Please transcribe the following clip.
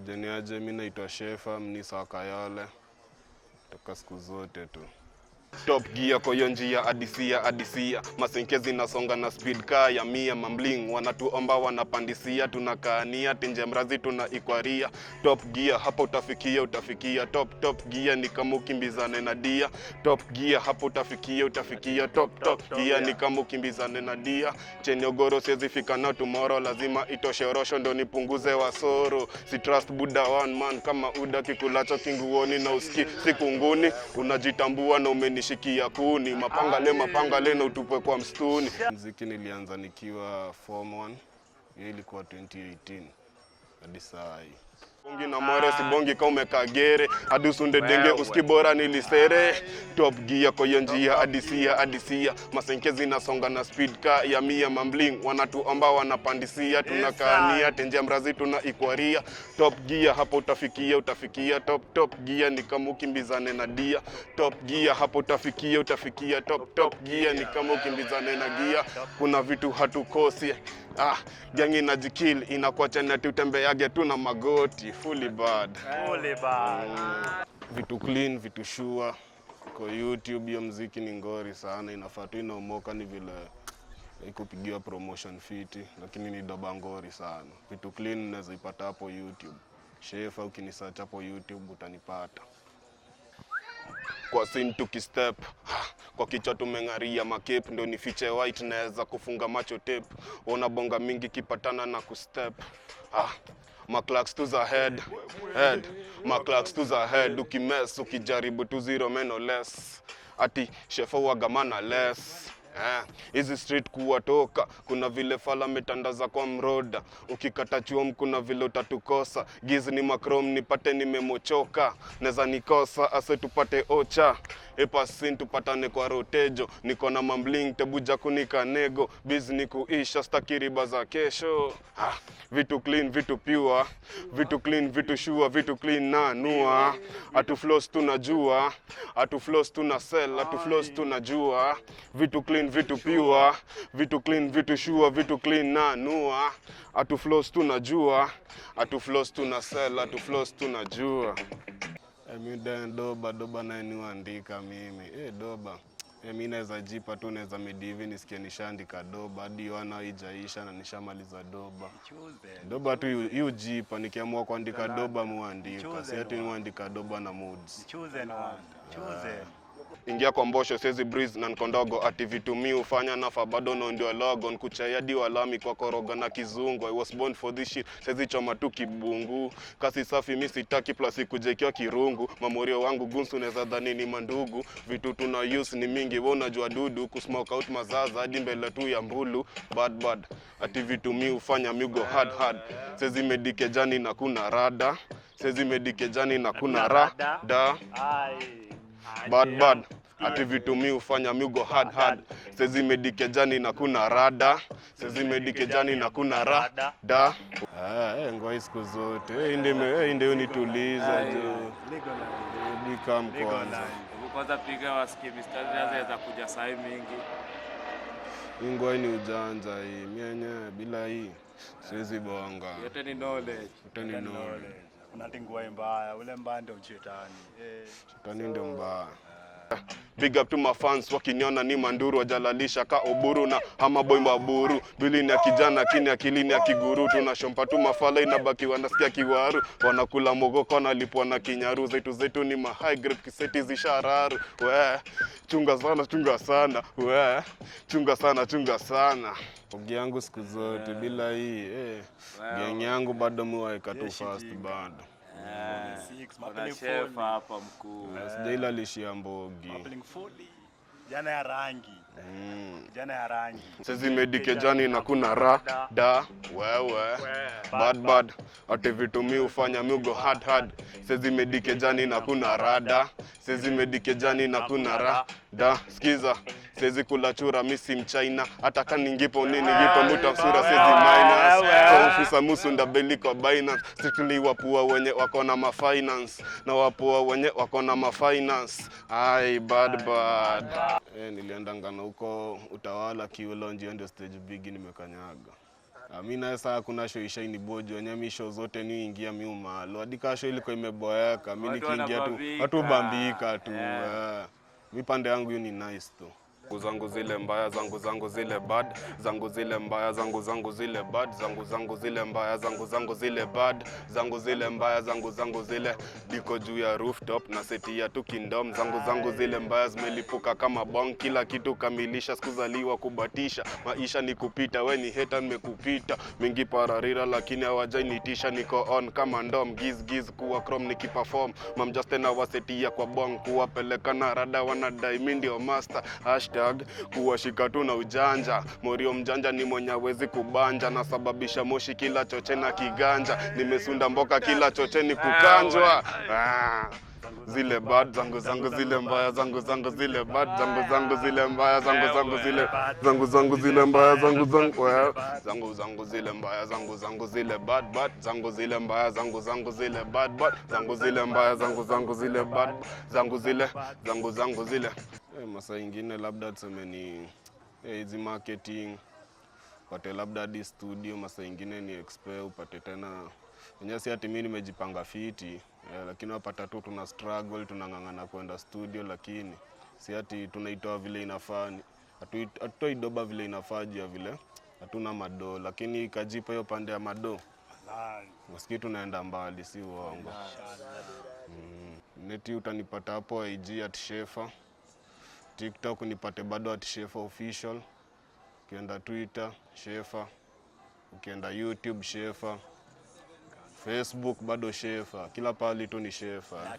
Jeniaje, mimi naitwa Shefa Mnisa Kayole toka siku zote tu. Top gear kwa hiyo njia adisia masenkezi nasonga na speed car ya mia mambling wanatuomba wanapandisia tunakaania tinje mrazi tunaikwaria top gear hapo utafikia top gear ni kama ukimbizane na dia top gear hapo utafikia top gear ni kama ukimbizane na dia chenye ogoro siwezi fika na tomorrow lazima itoshe rosho ndo nipunguze wasoro si trust buda one man kama uda kikulacho kinguoni na usiki sikunguni unajitambua na umenishikia kuni mapanga le na utupwe kwa mstuni. Muziki nilianza nikiwa form 1, hiyo ilikuwa 2018 hadi saa hii. Bongi na more si bongi kama umekagere hadi usunde denge uskibora nilisere top gear kwa hiyo njia adisia masenkezi nasonga na speed car ya mia mambling wanatuomba wanapandisia tunakaania tenje mrazi tunaikwaria top gear hapo utafikia top gear ni kama ukimbizane na dia top gear hapo utafikia top gear ni kama ukimbizane na gia kuna vitu hatukosi gangi na jikil inakuwa chana tutembeage tu na magoti fully bad. Vitu clean, vitu sure kwa YouTube ya muziki ni ngori sana inafaa tu inaomoka ni vile ikupigiwa promotion fiti lakini ni doba ngori sana. Vitu clean unaweza ipata hapo YouTube. Shefa ukinisearch hapo YouTube utanipata. Kwa scene tukistep kwa kichwa tumengaria macape ndo nifiche white naweza kufunga macho tape ona bonga mingi kipatana na kustep maclacks to the head maclacks to the head ukimess ukijaribu tu zero meno less ati Shefa wagamana less hizi street kuwatoka kuna vile fala metandaza kwa mroda ukikata chuom kuna vile utatukosa giz ni makrom nipate nimemochoka neza nikosa ase tupate ocha epasin tupatane kwa rotejo niko na mambling tebuja kunika nego bizni kuisha stakiriba za kesho vitu clean vitu pure vitu clean vitu sure vitu clean na nua atu flows tunajua atu flows tuna sell atu flows tunajua vitu clean vitu pure vitu clean vitu sure vitu clean na nua atu flows tunajua atu flows tuna sell atu flows tunajua. Mimi doba na niandika mimi doba mimi naweza jipa tu naweza medivi nisikie nishaandika doba hadi wana ijaisha na nishamaliza doba tu hiyo jipa nikiamua kuandika doba muandika si ati niandika doba na moods choose ingia kwa mbosho sezi breeze na nkondogo ati vitu mi ufanya nafa bado no ndio logo nkuchayadi walami kwa koroga na kizungu I was born for this shit sezi choma tu kibungu kasi safi mimi sitaki plus kujekia kirungu mamorio wangu gunsu neza dhani ni mandugu vitu tuna use ni mingi wewe unajua dudu kusmoke out mazaza hadi mbele tu ya mbulu bad ati vitu mi ufanya migo hard sezi medike jani na kuna rada sezi medike jani na kuna rada bad ati vitu mi ufanya migo hard sezi medike jani na kuna rada sezi medike jani na kuna rada ngoi siku zote inde unituliza jo bikam kwanza piga wasikie mistari za kuja sai mingi ngoi ni ujanja hii mienye bila hii siwezi bonga yote ni knowledge unatingua mbaya ule mbaya ndio shetani shetani ndio mbaya. Big up to my fans wakiniona ni manduru wajalalisha ka oburu na hama boy maburu bili ni kijana kini akilini ya kiguru tunashompa tu mafala inabaki wanasikia kiwaru wanakula mogoko na lipwa na kinyaru zetu ni ma high grade kiseti zishararu we chunga sana we chunga sana ogi yangu siku zote bila hii gang yangu bado muwaeka tu fast bado kuna Shefa hapa mkuu sijaila lishia mbogi jana ya rangi sezi medike jani na kuna rada wewe bad ati vitu mi ufanya migo hard sezi medike jani na kuna rada sezi medike jani na kuna rada skiza sezi kula chura misi mchaina hata kani ngipo nini gipo mutafsura sezi minus kwa ofisa musunda beliko Binance strictly wapua wenye wakona mafinance na wapua wenye wakona mafinance bad niliendanga na huko Utawala Kiulonji ndio stage big nimekanyaga Mimi na sasa kuna show ishaini bojo wenye mi show zote ni ingia mi umalo. Hadi ka show ilikuwa imeboeka, mimi nikiingia tu watu bambika tu. Mi pande yangu hiyo ni nice tu. Zangu zile mbaya, zangu zile bad, zangu zile mbaya, zangu zile bad, zangu zile mbaya, zangu zile bad, zangu zile mbaya, zangu zile diko juu ya rooftop na seti ya tu kingdom, zangu zile mbaya zimelipuka kama bong, kila kitu kamilisha, sikuzaliwa kubatisha, maisha ni kupita, we ni hater nimekupita, mingi pararira lakini hawajanitisha, niko on kama ndom, giz kuwa chrome nikiperform, mam just na waseti ya kwa bong, kuwapeleka na rada wanadai mimi ndio master, kuwashika tu na ujanja, morio mjanja ni mwenye hawezi kubanja, na sababisha moshi kila choche na kiganja, nimesunda mboka kila choche ni kukanjwa. Zile bad zangu zile mbaya, zangu zile bad, zangu zile mbaya, zangu zile mbaya, zangu zile mbaya, zangu zile bad, zangu zile mbaya, zangu zile bad, zangu zile mbaya, zangu zile bad, zangu zile. Masa ingine labda tuseme ni hizi marketing, upate labda hadi studio, masa ingine ni expert, upate tena wenyewe si ati mimi nimejipanga fiti, lakini wapata tu tuna struggle, tunang'ang'ana kwenda studio, lakini si ati tunaitoa vile inafaa, hatutoi doba vile inafaa ya vile hatuna mado, lakini kajipa hiyo pande ya mado maski tunaenda mbali, si uongo. Neti utanipata hapo IG @Shefa, TikTok nipate bado @Shefa official, ukienda Twitter Shefa, ukienda YouTube Shefa, Facebook bado Shefa, kila pahali tu ni Shefa.